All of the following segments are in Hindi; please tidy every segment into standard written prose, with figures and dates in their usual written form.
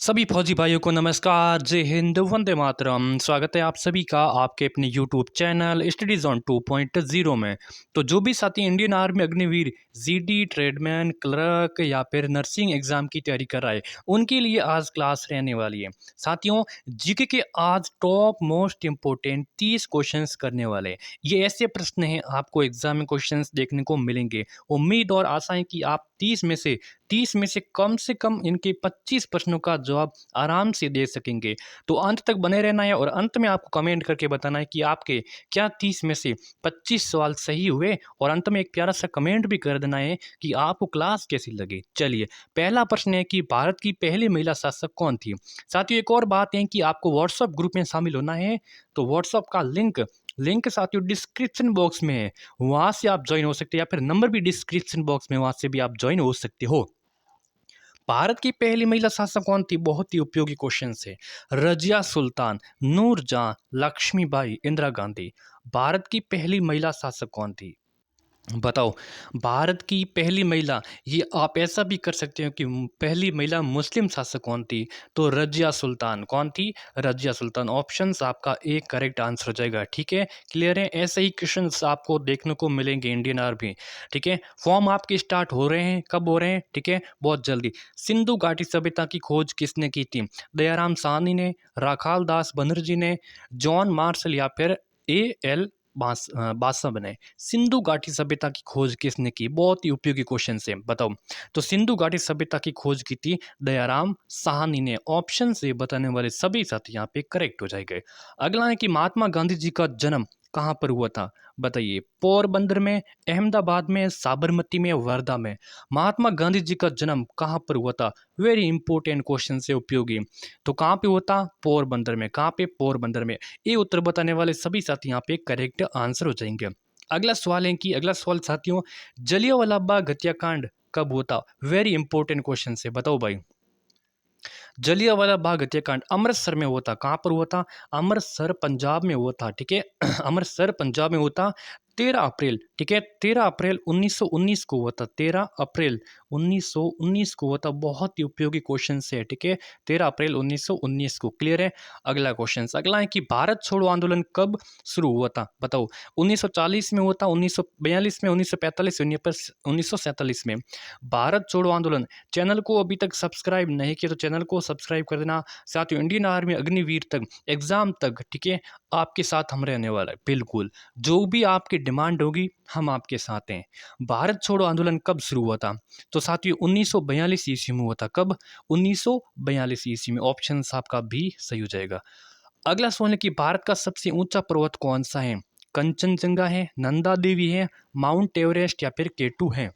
सभी फौजी भाइयों को नमस्कार, जय हिंद, वंदे मातरम। स्वागत है आप सभी का आपके अपने यूट्यूब चैनल स्टडीज ऑन 2.0 में। तो जो भी साथी Indian army Agniveer GD, tradesman, clerk या फिर नर्सिंग एग्जाम की तैयारी कर रहा है, उनके लिए आज क्लास रहने वाली है। साथियों, जीके के आज टॉप मोस्ट इम्पोर्टेंट 30 क्वेश्चंस करने वाले हैं। ये ऐसे प्रश्न हैं आपको एग्जाम में क्वेश्चंस देखने को मिलेंगे। उम्मीद और आशा है कि आप 30 में से कम इनके 25 प्रश्नों का जवाब आराम से दे सकेंगे। तो अंत तक बने रहना है और अंत में आपको कमेंट करके बताना है कि आपके क्या 30 में से 25 सवाल सही हुए, और अंत में एक प्यारा सा कमेंट भी कर देना है कि आपको क्लास कैसी लगी। चलिए, पहला प्रश्न है कि भारत की पहली महिला शासक कौन थी। साथियों, एक और बात है कि आपको व्हाट्सएप ग्रुप में शामिल होना है। तो व्हाट्सएप का लिंक लिंक साथियों डिस्क्रिप्शन बॉक्स में है, वहां से आप ज्वाइन हो सकते हैं, या फिर नंबर भी डिस्क्रिप्शन बॉक्स में, वहां से भी आप ज्वाइन हो सकते हो। भारत की पहली महिला शासक कौन थी, बहुत ही उपयोगी क्वेश्चन है। रजिया सुल्तान, नूरजहां, लक्ष्मीबाई, इंदिरा गांधी। भारत की पहली महिला शासक कौन थी, बताओ। भारत की पहली महिला, ये आप ऐसा भी कर सकते हो कि पहली महिला मुस्लिम शासक कौन थी। तो रजिया सुल्तान कौन थी, रजिया सुल्तान। ऑप्शंस आपका एक करेक्ट आंसर हो जाएगा। ठीक है, क्लियर है। ऐसे ही क्वेश्चंस आपको देखने को मिलेंगे इंडियन आर्मी। ठीक है, फॉर्म आपके स्टार्ट हो रहे हैं, कब हो रहे हैं, ठीक है, बहुत जल्दी। सिंधु घाटी सभ्यता की खोज किसने की थी। दयाराम साहनी ने, राखाल दास बनर्जी ने, जॉन मार्शल, या फिर A.L. बासव ने। सिंधु घाटी सभ्यता की खोज किसने की, बहुत ही उपयोगी क्वेश्चन से, बताओ। तो सिंधु घाटी सभ्यता की खोज की थी दयाराम साहनी ने। ऑप्शन से बताने वाले सभी साथी यहाँ पे करेक्ट हो जाएंगे। अगला है कि महात्मा गांधी जी का जन्म कहाँ पर हुआ था, बताइए। पोरबंदर में, अहमदाबाद में, साबरमती में, वर्धा में। महात्मा गांधी जी का जन्म कहाँ पर हुआ था, वेरी इंपॉर्टेंट क्वेश्चन से, उपयोगी। तो कहाँ पे हुआ था, पोरबंदर में। कहाँ पे, पोरबंदर में। ये उत्तर बताने वाले सभी साथी यहाँ पे करेक्ट आंसर हो जाएंगे। अगला सवाल साथियों, जलियांवाला बाग हत्याकांड कब हुआ था, वेरी इंपॉर्टेंट क्वेश्चन से, बताओ भाई। जलियांवाला बाग हत्याकांड अमृतसर में हुआ था। कहाँ पर हुआ था, अमृतसर पंजाब में हुआ था। ठीक है, अमृतसर पंजाब में हुआ था। 13 अप्रैल, ठीक है, 13 अप्रैल 1919 को हुआ था। 13 अप्रैल 1919 को हुआ था। बहुत ही उपयोगी क्वेश्चन है। ठीक है, 13 अप्रैल 1919 को। क्लियर है। अगला है कि भारत छोड़ो आंदोलन कब शुरू हुआ था, बताओ। 1940 में हुआ था, 1942 में, 1945 में, 1947 में। भारत छोड़ो आंदोलन। चैनल को अभी तक सब्सक्राइब नहीं किया तो चैनल को सब्सक्राइब कर देना। साथ ही इंडियन आर्मी अग्निवीर तक एग्जाम तक, ठीक है, आपके साथ हम रहने वाला है, बिल्कुल। जो भी आपकी डिमांड होगी हम आपके साथ हैं। भारत छोड़ो आंदोलन कब शुरू हुआ था, तो साथियों 1942 ईस्वी में हुआ था। कब, 1942 ईस्वी में। ऑप्शन आपका भी सही हो जाएगा। अगला सवाल है कि भारत का सबसे ऊंचा पर्वत कौन सा है। कंचनजंगा है, नंदा देवी है, माउंट एवरेस्ट, या फिर केटू है।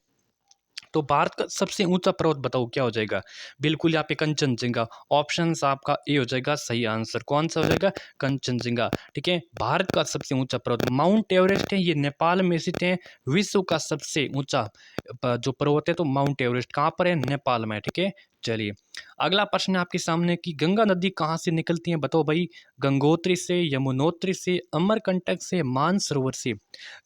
तो भारत का सबसे ऊंचा पर्वत बताओ क्या हो जाएगा, बिल्कुल यहाँ पे कंचनजंगा। ऑप्शन आपका ए हो जाएगा सही आंसर। कौन सा हो जाएगा, कंचनजंगा। ठीक है, भारत का सबसे ऊंचा पर्वत माउंट एवरेस्ट है, ये नेपाल में स्थित है। विश्व का सबसे ऊंचा जो पर्वत है तो माउंट एवरेस्ट कहाँ पर है, नेपाल में। ठीक है, चलिए अगला प्रश्न है आपके सामने कि गंगा नदी कहाँ से निकलती है, बताओ भाई। गंगोत्री से, यमुनोत्री से, अमरकंटक से, मानसरोवर से।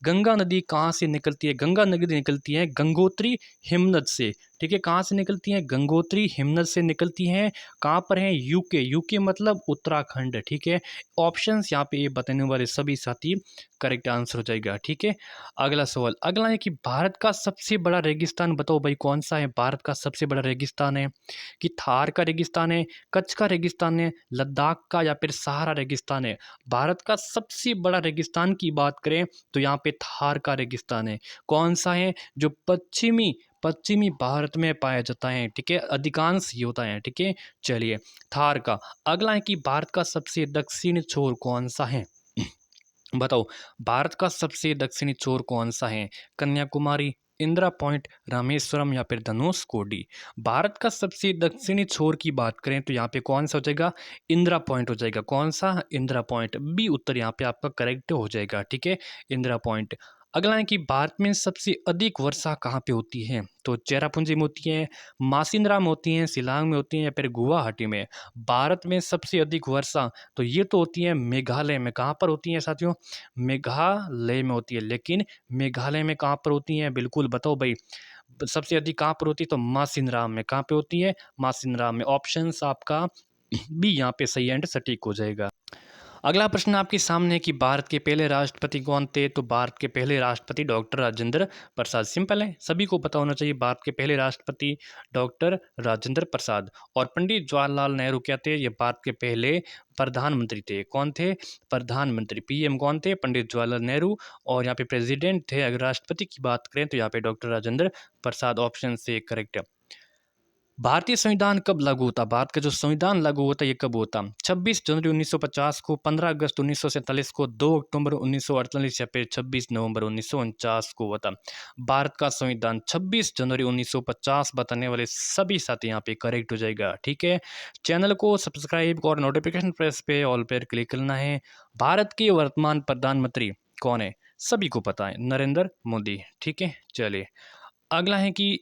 गंगा नदी कहाँ से निकलती है, गंगा नदी निकलती है गंगोत्री हिमनद से। ठीक है, कहाँ से निकलती है, गंगोत्री हिमनद से निकलती हैं। कहाँ पर है, यूके। यूके मतलब उत्तराखंड। ठीक है, ऑप्शंस यहाँ पे ये बताने वाले सभी साथी करेक्ट आंसर हो जाएगा। ठीक है, अगला है कि भारत का सबसे बड़ा रेगिस्तान बताओ भाई कौन सा है। भारत का सबसे बड़ा रेगिस्तान है कि थार का रेगिस्तान है, कच्छ का रेगिस्तान है, लद्दाख का, या फिर सहारा रेगिस्तान है। भारत का सबसे बड़ा रेगिस्तान की बात करें तो यहाँ पे थार का रेगिस्तान है। कौन सा है, जो पश्चिमी पश्चिमी भारत में पाया जाता है। ठीक है, अधिकांश ये होता है। ठीक है, चलिए थार का। अगला है कि भारत का सबसे दक्षिणी छोर कौन सा है, बताओ। भारत का सबसे दक्षिणी छोर कौन सा है, कन्याकुमारी, इंदिरा पॉइंट, रामेश्वरम, या फिर धनुष कोडी। भारत का सबसे दक्षिणी छोर की बात करें तो यहाँ पे कौन सा हो जाएगा, इंदिरा पॉइंट हो जाएगा। कौन सा, इंदिरा पॉइंट। बी उत्तर यहाँ पे आपका करेक्ट हो जाएगा। ठीक है, इंदिरा पॉइंट। अगला है कि भारत में सबसे अधिक वर्षा कहाँ पे होती है, तो चेरापूंजी में होती है, मासिंद्रा में होती है, शिलांग में होती है, या फिर गुवाहाटी में। भारत में सबसे अधिक वर्षा तो ये तो होती है मेघालय में। कहाँ पर होती है साथियों, मेघालय में होती है। लेकिन मेघालय में कहाँ पर होती है, बिल्कुल बताओ भाई। सबसे अधिक कहाँ पर होती है, तो मासिनराम में। कहाँ पे होती है, मासिनराम में। ऑप्शंस आपका बी यहाँ पे सही एंड सटीक हो जाएगा। अगला प्रश्न आपके सामने है कि भारत के पहले राष्ट्रपति कौन थे, तो भारत के पहले राष्ट्रपति डॉक्टर राजेंद्र प्रसाद। सिंपल है, सभी को पता होना चाहिए, भारत के पहले राष्ट्रपति डॉक्टर राजेंद्र प्रसाद। और पंडित जवाहरलाल नेहरू क्या थे, ये भारत के पहले प्रधानमंत्री थे। कौन थे, प्रधानमंत्री, पीएम कौन थे, पंडित जवाहरलाल नेहरू। और यहाँ पे प्रेसिडेंट थे, अगर राष्ट्रपति की बात करें तो यहाँ पे डॉक्टर राजेंद्र प्रसाद। ऑप्शन से करेक्ट है। भारतीय संविधान कब लागू होता, भारत का जो संविधान लागू होता है ये कब होता, 26 जनवरी 1950 को, 15 अगस्त 1947 को, 2 अक्टूबर 1948 या फिर 26 नवंबर 1949 को होता। भारत का संविधान 26 जनवरी 1950 बताने वाले सभी साथी यहाँ पे करेक्ट हो जाएगा। ठीक है, चैनल को सब्सक्राइब और नोटिफिकेशन प्रेस पे ऑल पर क्लिक करना है। भारत के वर्तमान प्रधानमंत्री कौन है, सभी को पता है, नरेंद्र मोदी। ठीक है, चलिए अगला है कि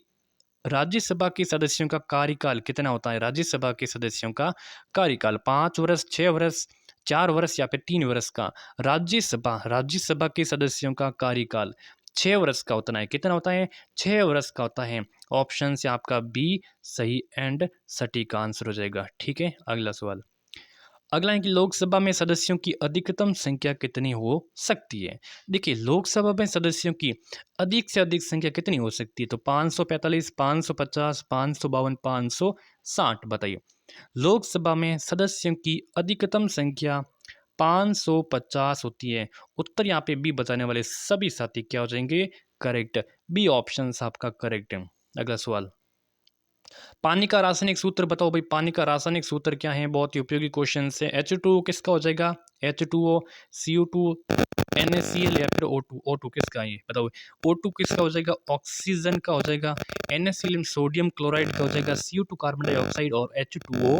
राज्यसभा के सदस्यों का कार्यकाल कितना होता है। राज्यसभा के सदस्यों का कार्यकाल 5 वर्ष, 6 वर्ष, 4 वर्ष या फिर 3 वर्ष का। राज्यसभा राज्यसभा के सदस्यों का कार्यकाल 6 वर्ष का होता है। कितना होता है, 6 वर्ष का होता है। ऑप्शन से आपका बी सही एंड सटीक आंसर हो जाएगा। ठीक है, अगला सवाल। अगला है कि लोकसभा में सदस्यों की अधिकतम संख्या कितनी हो सकती है। देखिए, लोकसभा में सदस्यों की अधिक से अधिक संख्या कितनी हो सकती है, तो 545, 550, 552, 560। बताइए, लोकसभा में सदस्यों की अधिकतम संख्या 550 होती है। उत्तर यहाँ पे बी बताने वाले सभी साथी क्या हो जाएंगे, करेक्ट। बी ऑप्शन आपका करेक्ट है। अगला सवाल, पानी का रासायनिक सूत्र बताओ भाई, पानी का रासायनिक सूत्र क्या है, बहुत ही उपयोगी क्वेश्चन है। H2O किसका हो जाएगा, H2O, CO2, NaCl या फिर O2, O2 किसका है ये बताओ। O2 किसका हो जाएगा, ऑक्सीजन का हो जाएगा। NaCl सोडियम क्लोराइड का हो जाएगा। CO2 कार्बन डाइऑक्साइड और H2O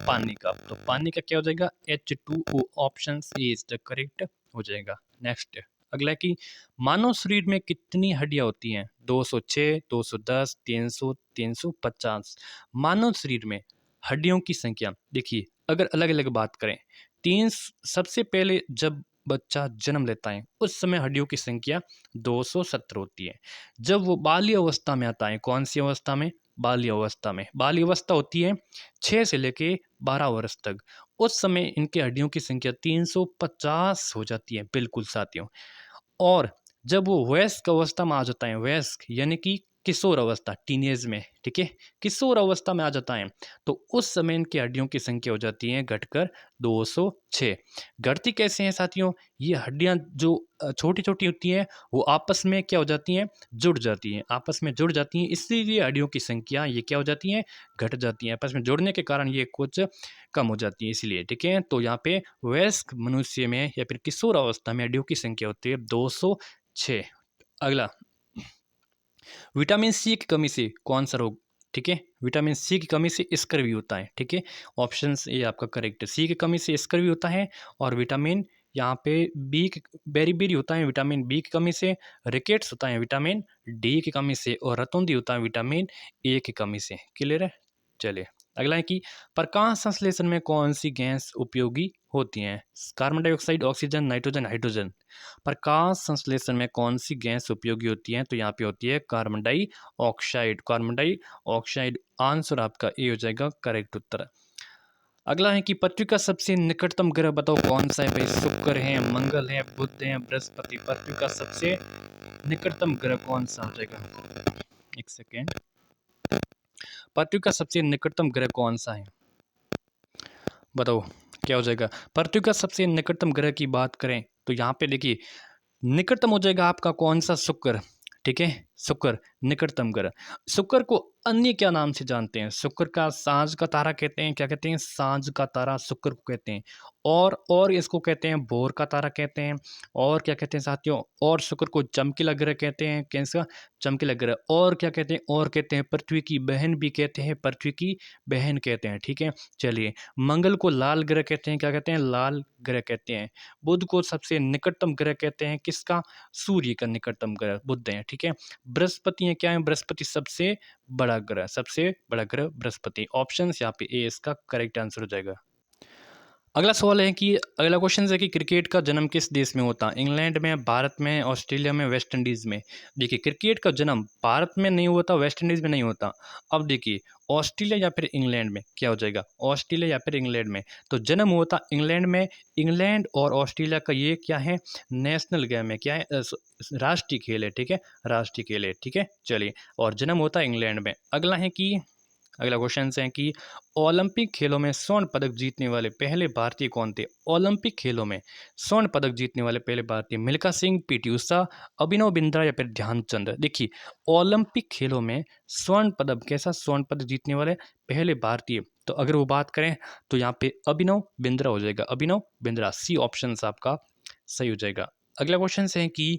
पानी का। तो पानी का क्या हो जाएगा, H2O। Option A is the correct हो जाएगा। नेक्स्ट अगला है कि मानव शरीर में कितनी हड्डियां होती हैं, 206, 210, 300, 350। मानव शरीर में हड्डियों की संख्या देखिए, अगर अलग अलग बात करें, तीन सबसे पहले जब बच्चा जन्म लेता है उस समय हड्डियों की संख्या 270 होती है। जब वो बाल्य अवस्था में आता है, कौन सी अवस्था में, बाल्य अवस्था में, बाल्य अवस्था होती है 6 से लेके 12 वर्ष तक, उस समय इनकी हड्डियों की संख्या 350 हो जाती है। बिल्कुल साथियों, और जब वो वयस्क अवस्था में आ जाता है, वयस्क यानी कि किशोर अवस्था, टीनेज में, ठीक है, किशोर अवस्था में आ जाता है, तो उस समय इनकी हड्डियों की संख्या हो जाती है घटकर 206। घटती कैसे हैं साथियों, ये हड्डियां जो छोटी छोटी होती हैं वो आपस में क्या हो जाती हैं, जुड़ जाती हैं, आपस में जुड़ जाती हैं, इसीलिए हड्डियों की संख्या ये क्या हो जाती है, घट जाती है। आपस में जुड़ने के कारण ये कुछ कम हो जाती है, इसलिए। ठीक है, तो यहाँ पे वयस्क मनुष्य में या फिर किशोर अवस्था में हड्डियों की संख्या होती है 206। अगला, विटामिन सी की कमी से कौन सा रोग, ठीक है, विटामिन सी की कमी से स्कर्वी होता है। ठीक है, ऑप्शन ए आपका करेक्ट है, सी की कमी से स्कर्वी होता है। और विटामिन यहाँ पे बी बेरी होता है विटामिन बी की कमी से, रिकेट्स होता है विटामिन डी की कमी से, और रतौंधी होता है विटामिन ए की कमी से। क्लियर है, चलिए अगला है कि प्रकाश संश्लेषण में कौन सी गैस उपयोगी होती हैं, carbon dioxide, oxygen, nitrogen, hydrogen. प्रकाश संश्लेषण में कौन सी गैस उपयोगी होती है, तो यहाँ पे होती है carbon dioxide. Carbon dioxide answer आपका ए हो जाएगा करेक्ट उत्तर। अगला है कि पृथ्वी का सबसे निकटतम ग्रह बताओ कौन सा है भाई, शुक्र है, मंगल है, बुध है, बृहस्पति। पृथ्वी का सबसे निकटतम ग्रह कौन सा हो जाएगा, एक सेकेंड, पृथ्वी का सबसे निकटतम ग्रह कौन सा है बताओ, क्या हो जाएगा। पृथ्वी का सबसे निकटतम ग्रह की बात करें तो यहाँ पे देखिए, निकटतम हो जाएगा आपका कौन सा, शुक्र। ठीक है, शुक्र निकटतम ग्रह। शुक्र को अन्य क्या नाम से जानते हैं, शुक्र का सांझ का तारा कहते हैं, क्या कहते हैं, सांझ का तारा शुक्र को कहते हैं। और इसको कहते हैं भोर का तारा कहते हैं। और क्या कहते हैं साथियों, और शुक्र को चमकीला ग्रह कहते हैं, कैसा, चमकीला ग्रह। और क्या कहते हैं, और कहते हैं पृथ्वी की बहन भी कहते हैं, पृथ्वी की बहन कहते हैं। ठीक है, चलिए मंगल को लाल ग्रह कहते हैं, क्या कहते हैं, लाल ग्रह कहते हैं। बुध को सबसे निकटतम ग्रह कहते हैं, किसका, सूर्य का निकटतम ग्रह बुध है। ठीक है, बृहस्पति है, क्या है, बृहस्पति सबसे बड़ा ग्रह, सबसे बड़ा ग्रह बृहस्पति। ऑप्शन यहाँ पे ए इसका करेक्ट आंसर हो जाएगा। अगला सवाल है कि अगला क्वेश्चन है कि क्रिकेट का जन्म किस देश में होता है? इंग्लैंड में, भारत में, ऑस्ट्रेलिया में, वेस्ट इंडीज़ में। देखिए क्रिकेट का जन्म भारत में नहीं होता, वेस्ट इंडीज़ में नहीं होता। अब देखिए ऑस्ट्रेलिया या फिर इंग्लैंड में क्या हो जाएगा? ऑस्ट्रेलिया या फिर इंग्लैंड में। तो जन्म हुआ इंग्लैंड में। इंग्लैंड और ऑस्ट्रेलिया का ये क्या है? नेशनल गेम है। क्या है? राष्ट्रीय खेल है। ठीक है, राष्ट्रीय खेल है। ठीक है, चलिए। और जन्म होता है इंग्लैंड में। अगला क्वेश्चन है कि ओलंपिक खेलों में स्वर्ण पदक जीतने वाले पहले भारतीय कौन थे? ओलंपिक खेलों में स्वर्ण पदक जीतने वाले पहले भारतीय मिल्खा सिंह, पीटी उषा, अभिनव बिंद्रा या फिर ध्यानचंद। देखिए ओलंपिक खेलों में स्वर्ण पदक, कैसा स्वर्ण पदक जीतने वाले पहले भारतीय, तो अगर वो बात करें तो यहाँ पे अभिनव बिंद्रा हो जाएगा। अभिनव बिंद्रा, सी ऑप्शन आपका सही हो जाएगा। अगला क्वेश्चन है कि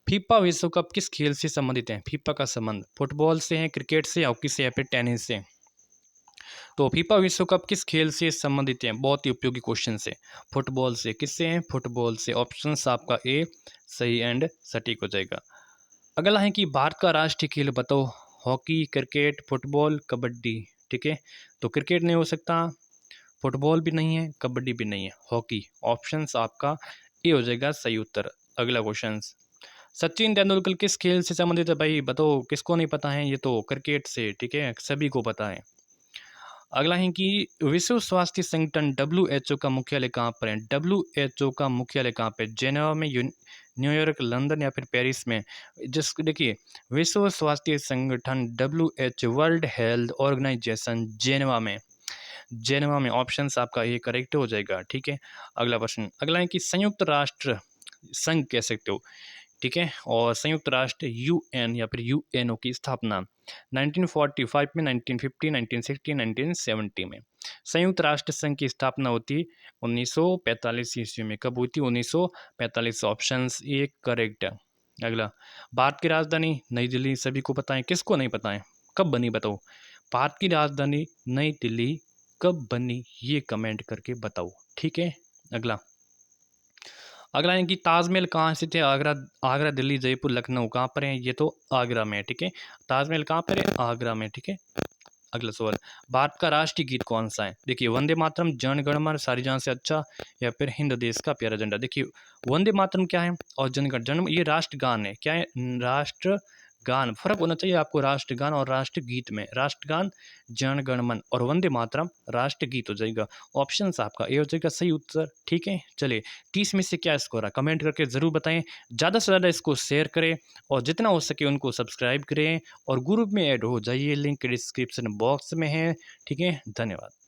फीफा विश्व कप किस खेल से संबंधित है? फीफा का संबंध फुटबॉल से है, क्रिकेट से, हॉकी से या फिर टेनिस से। तो फीफा विश्व कप किस खेल से संबंधित है? बहुत ही उपयोगी क्वेश्चन से। फुटबॉल से। किससे है? फुटबॉल से। ऑप्शन आपका ए सही एंड सटीक हो जाएगा। अगला है कि भारत का राष्ट्रीय खेल बताओ। Hockey, cricket, football, kabaddi. ठीक है, तो क्रिकेट नहीं हो सकता, फुटबॉल भी नहीं है, कबड्डी भी नहीं है, हॉकी। ऑप्शन आपका ए हो जाएगा सही उत्तर। अगला क्वेश्चन, सचिन तेंदुलकर किस खेल से संबंधित है? भाई बताओ, किसको नहीं पता है? ये तो क्रिकेट से। ठीक है, सभी को पता है। अगला है कि विश्व स्वास्थ्य संगठन WHO का मुख्यालय कहाँ पर है? WHO का मुख्यालय कहाँ पे? जेनेवा में, न्यूयॉर्क, लंदन या फिर पेरिस में। जिस देखिए विश्व स्वास्थ्य संगठन WHO, world health organisation, Geneva में ऑप्शन आपका ये करेक्ट हो जाएगा। ठीक है, अगला प्रश्न। अगला है कि संयुक्त राष्ट्र संघ कह सकते हो। ठीक है, और संयुक्त राष्ट्र UN या फिर UNO की स्थापना 1945 में, 1950, 1960, 1970 में। संयुक्त राष्ट्र संघ की स्थापना होती 1945 ईस्वी में। कब हुई थी? 1945। ऑप्शन ए करेक्ट है। अगला, भारत की राजधानी नई दिल्ली, सभी को पता है। किसको नहीं पता है? कब बनी बताओ? भारत की राजधानी नई दिल्ली कब बनी, ये कमेंट करके बताओ। ठीक है, अगला है कि ताजमहल कहाँ स्थित है? आगरा, आगरा, दिल्ली, जयपुर, लखनऊ, कहाँ पर है? ये तो आगरा में है। ठीक है, ताजमहल कहाँ पर है? आगरा में। ठीक है, अगला सवाल, भारत का राष्ट्रीय गीत कौन सा है? देखिए वंदे मातरम, जन गण मन, सारी जान से अच्छा या फिर हिंद देश का प्यारा झंडा। देखिए वंदे मातरम क्या है और जन गण जन, ये राष्ट्रगान है। क्या है? राष्ट्रगान। फर्क होना चाहिए आपको राष्ट्रगान और राष्ट्रगीत में। राष्ट्रगान जन गण मन और वंदे मातरम राष्ट्रगीत हो जाएगा। ऑप्शन आपका ए हो जाएगा सही उत्तर। ठीक है, चलिए 30 में से क्या स्कोर है कमेंट करके ज़रूर बताएं। ज़्यादा से ज़्यादा इसको शेयर करें और जितना हो सके उनको सब्सक्राइब करें और ग्रुप में ऐड हो जाइए, लिंक डिस्क्रिप्शन बॉक्स में है। ठीक है, धन्यवाद।